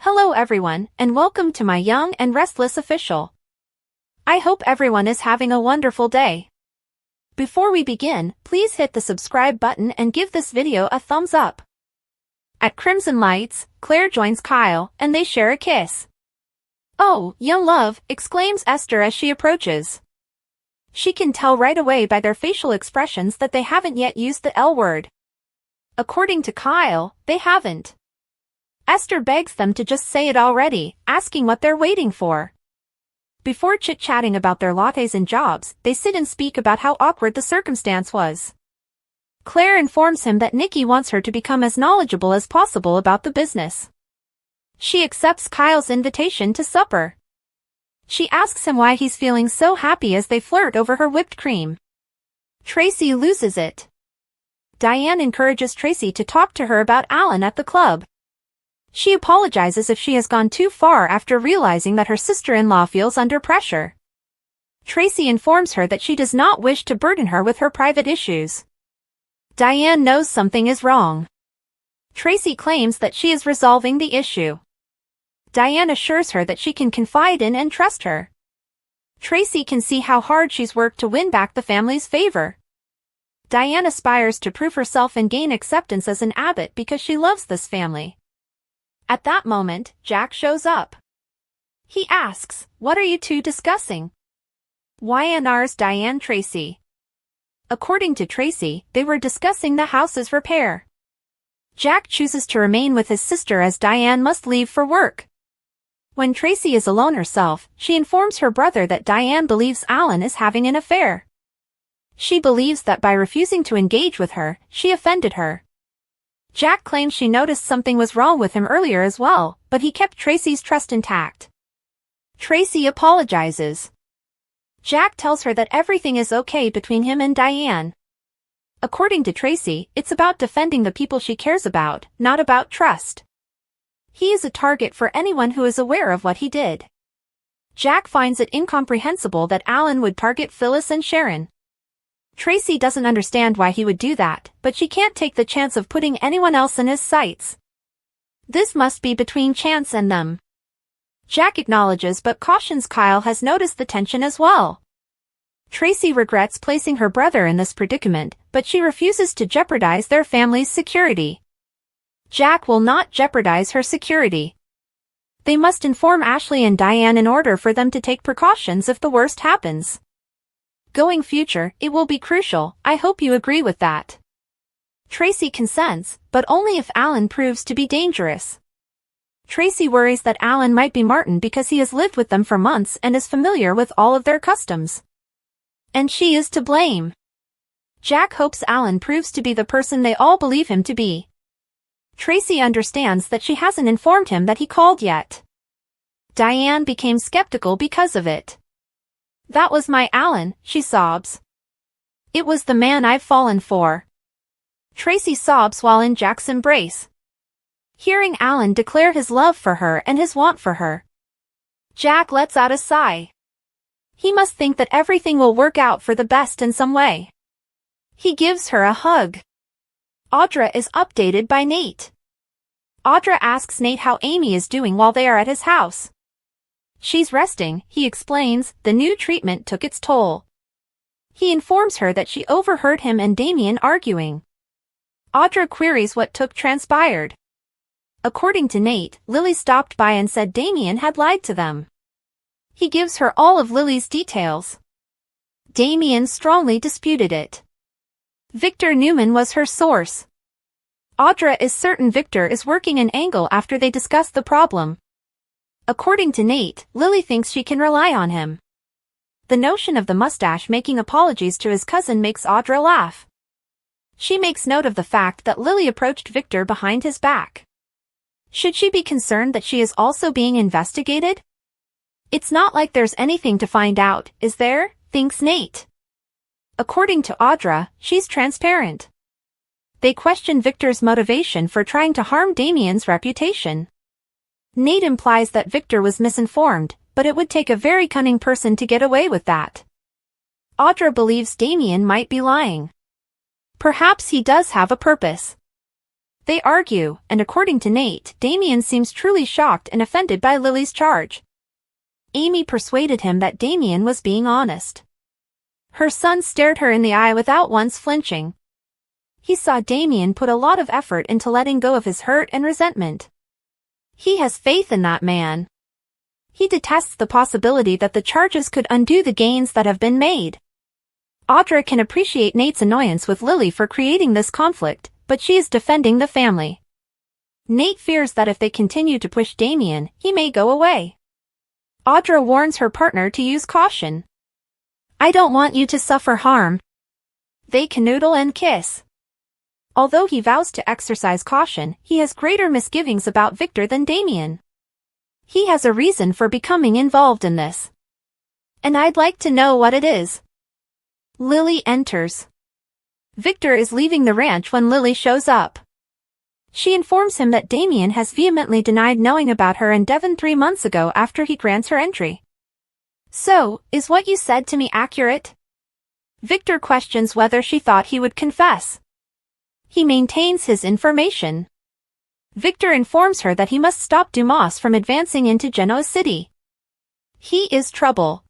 Hello everyone, and welcome to my Young and Restless official. I hope everyone is having a wonderful day. Before we begin, please hit the subscribe button and give this video a thumbs up. At Crimson Lights, Claire joins Kyle, and they share a kiss. "Oh, young love," exclaims Esther as she approaches. She can tell right away by their facial expressions that they haven't yet used the L word. According to Kyle, they haven't. Esther begs them to just say it already, asking what they're waiting for. Before chit-chatting about their lattes and jobs, they sit and speak about how awkward the circumstance was. Claire informs him that Nikki wants her to become as knowledgeable as possible about the business. She accepts Kyle's invitation to supper. She asks him why he's feeling so happy as they flirt over her whipped cream. Traci loses it. Diane encourages Traci to talk to her about Alan at the club. She apologizes if she has gone too far after realizing that her sister-in-law feels under pressure. Traci informs her that she does not wish to burden her with her private issues. Diane knows something is wrong. Traci claims that she is resolving the issue. Diane assures her that she can confide in and trust her. Traci can see how hard she's worked to win back the family's favor. Diane aspires to prove herself and gain acceptance as an Abbott because she loves this family. At that moment, Jack shows up. He asks, "What are you two discussing?" "YNR's Diane Traci." According to Traci, they were discussing the house's repair. Jack chooses to remain with his sister as Diane must leave for work. When Traci is alone herself, she informs her brother that Diane believes Alan is having an affair. She believes that by refusing to engage with her, she offended her. Jack claims she noticed something was wrong with him earlier as well, but he kept Traci's trust intact. Traci apologizes. Jack tells her that everything is okay between him and Diane. According to Traci, it's about defending the people she cares about, not about trust. He is a target for anyone who is aware of what he did. Jack finds it incomprehensible that Alan would target Phyllis and Sharon. Traci doesn't understand why he would do that, but she can't take the chance of putting anyone else in his sights. This must be between Chance and them. Jack acknowledges but cautions Kyle has noticed the tension as well. Traci regrets placing her brother in this predicament, but she refuses to jeopardize their family's security. Jack will not jeopardize her security. They must inform Ashley and Diane in order for them to take precautions if the worst happens. Going future, it will be crucial. I hope you agree with that. Traci consents, but only if Alan proves to be dangerous. Traci worries that Alan might be Martin because he has lived with them for months and is familiar with all of their customs. And she is to blame. Jack hopes Alan proves to be the person they all believe him to be. Traci understands that she hasn't informed him that he called yet. Diane became skeptical because of it. "That was my Alan," she sobs. "It was the man I've fallen for." Traci sobs while in Jack's embrace. Hearing Alan declare his love for her and his want for her, Jack lets out a sigh. He must think that everything will work out for the best in some way. He gives her a hug. Audra is updated by Nate. Audra asks Nate how Amy is doing while they are at his house. "She's resting," he explains. "The new treatment took its toll." He informs her that she overheard him and Damien arguing. Audra queries what transpired. According to Nate, Lily stopped by and said Damien had lied to them. He gives her all of Lily's details. Damien strongly disputed it. Victor Newman was her source. Audra is certain Victor is working an angle after they discuss the problem. According to Nate, Lily thinks she can rely on him. The notion of the mustache making apologies to his cousin makes Audra laugh. She makes note of the fact that Lily approached Victor behind his back. Should she be concerned that she is also being investigated? It's not like there's anything to find out, is there? Thinks Nate. According to Audra, she's transparent. They question Victor's motivation for trying to harm Damien's reputation. Nate implies that Victor was misinformed, but it would take a very cunning person to get away with that. Audra believes Damien might be lying. Perhaps he does have a purpose. They argue, and according to Nate, Damien seems truly shocked and offended by Lily's charge. Amy persuaded him that Damien was being honest. Her son stared her in the eye without once flinching. He saw Damien put a lot of effort into letting go of his hurt and resentment. He has faith in that man. He detests the possibility that the charges could undo the gains that have been made. Audra can appreciate Nate's annoyance with Lily for creating this conflict, but she is defending the family. Nate fears that if they continue to push Damien, he may go away. Audra warns her partner to use caution. "I don't want you to suffer harm." They canoodle and kiss. Although he vows to exercise caution, he has greater misgivings about Victor than Damien. He has a reason for becoming involved in this. And I'd like to know what it is. Lily enters. Victor is leaving the ranch when Lily shows up. She informs him that Damien has vehemently denied knowing about her and Devon 3 months ago after he grants her entry. "So, is what you said to me accurate?" Victor questions whether she thought he would confess. He maintains his information. Victor informs her that he must stop Dumas from advancing into Genoa City. He is trouble.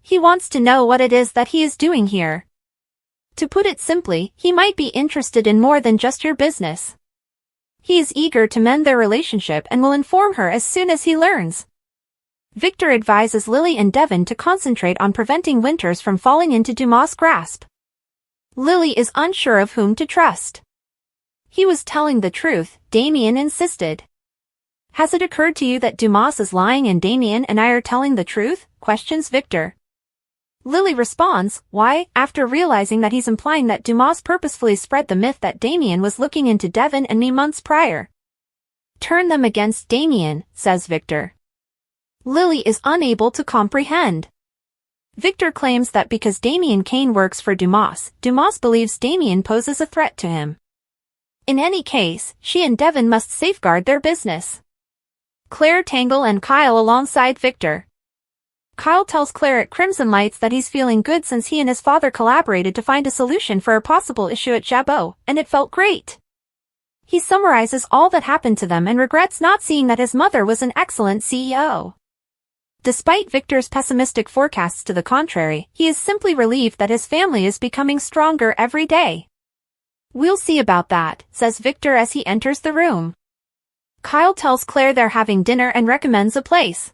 He wants to know what it is that he is doing here. To put it simply, he might be interested in more than just your business. He is eager to mend their relationship and will inform her as soon as he learns. Victor advises Lily and Devon to concentrate on preventing Winters from falling into Dumas' grasp. Lily is unsure of whom to trust. He was telling the truth, Damien insisted. "Has it occurred to you that Dumas is lying and Damien and I are telling the truth?" questions Victor. Lily responds, "Why?" after realizing that he's implying that Dumas purposefully spread the myth that Damien was looking into Devon and me months prior. "Turn them against Damien," says Victor. Lily is unable to comprehend. Victor claims that because Damien Kane works for Dumas, Dumas believes Damien poses a threat to him. In any case, she and Devon must safeguard their business. Claire tangle and Kyle alongside Victor. Kyle tells Claire at Crimson Lights that he's feeling good since he and his father collaborated to find a solution for a possible issue at Jabot, and it felt great. He summarizes all that happened to them and regrets not seeing that his mother was an excellent CEO. Despite Victor's pessimistic forecasts to the contrary, he is simply relieved that his family is becoming stronger every day. "We'll see about that," says Victor as he enters the room. Kyle tells Claire they're having dinner and recommends a place.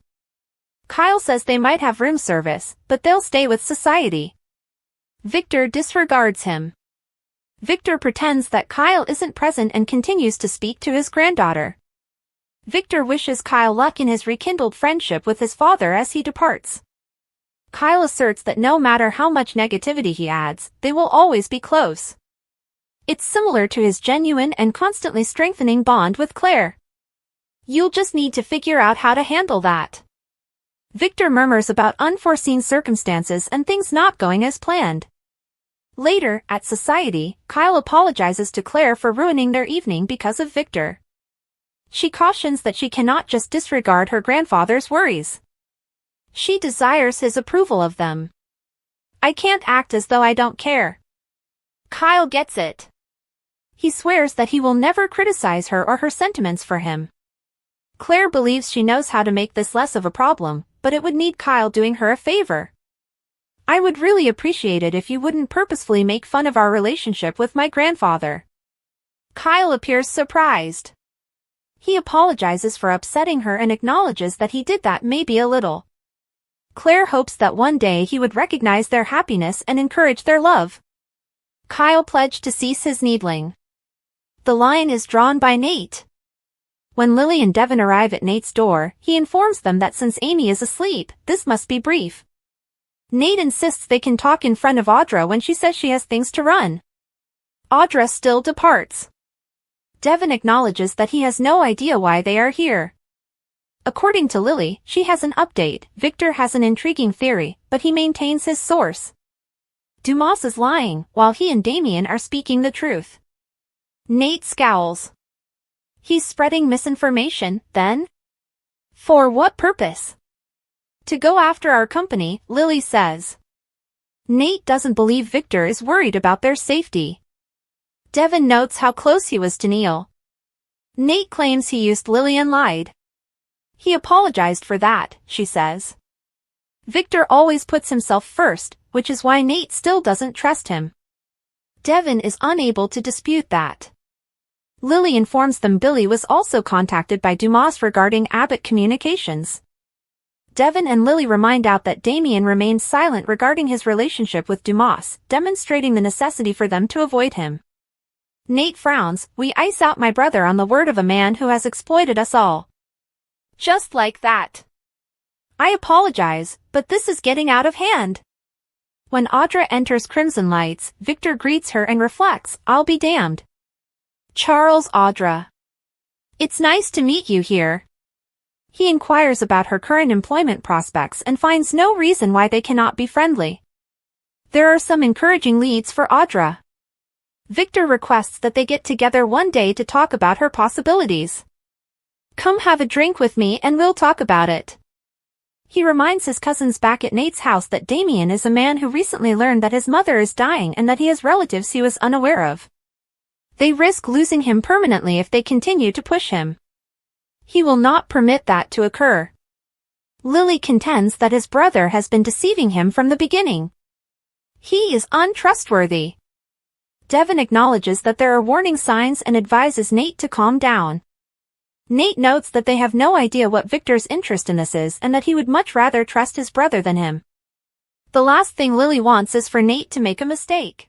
Kyle says they might have room service, but they'll stay with society. Victor disregards him. Victor pretends that Kyle isn't present and continues to speak to his granddaughter. Victor wishes Kyle luck in his rekindled friendship with his father as he departs. Kyle asserts that no matter how much negativity he adds, they will always be close. It's similar to his genuine and constantly strengthening bond with Claire. "You'll just need to figure out how to handle that." Victor murmurs about unforeseen circumstances and things not going as planned. Later, at society, Kyle apologizes to Claire for ruining their evening because of Victor. She cautions that she cannot just disregard her grandfather's worries. She desires his approval of them. "I can't act as though I don't care." Kyle gets it. He swears that he will never criticize her or her sentiments for him. Claire believes she knows how to make this less of a problem, but it would need Kyle doing her a favor. "I would really appreciate it if you wouldn't purposefully make fun of our relationship with my grandfather." Kyle appears surprised. He apologizes for upsetting her and acknowledges that he did that maybe a little. Claire hopes that one day he would recognize their happiness and encourage their love. Kyle pledged to cease his needling. The line is drawn by Nate. When Lily and Devon arrive at Nate's door, he informs them that since Amy is asleep, this must be brief. Nate insists they can talk in front of Audra when she says she has things to run. Audra still departs. Devon acknowledges that he has no idea why they are here. According to Lily, she has an update. Victor has an intriguing theory, but he maintains his source. Dumas is lying, while he and Damien are speaking the truth. Nate scowls. He's spreading misinformation, then? For what purpose? To go after our company, Lily says. Nate doesn't believe Victor is worried about their safety. Devon notes how close he was to Neil. Nate claims he used Lily and lied. He apologized for that, she says. Victor always puts himself first, which is why Nate still doesn't trust him. Devin is unable to dispute that. Lily informs them Billy was also contacted by Dumas regarding Abbott communications. Devin and Lily remind out that Damien remains silent regarding his relationship with Dumas, demonstrating the necessity for them to avoid him. Nate frowns. We ice out my brother on the word of a man who has exploited us all. Just like that. I apologize, but this is getting out of hand. When Audra enters Crimson Lights, Victor greets her and reflects, I'll be damned. Charles Audra. It's nice to meet you here. He inquires about her current employment prospects and finds no reason why they cannot be friendly. There are some encouraging leads for Audra. Victor requests that they get together one day to talk about her possibilities. Come have a drink with me and we'll talk about it. He reminds his cousins back at Nate's house that Damien is a man who recently learned that his mother is dying and that he has relatives he was unaware of. They risk losing him permanently if they continue to push him. He will not permit that to occur. Lily contends that his brother has been deceiving him from the beginning. He is untrustworthy. Devin acknowledges that there are warning signs and advises Nate to calm down. Nate notes that they have no idea what Victor's interest in this is and that he would much rather trust his brother than him. The last thing Lily wants is for Nate to make a mistake.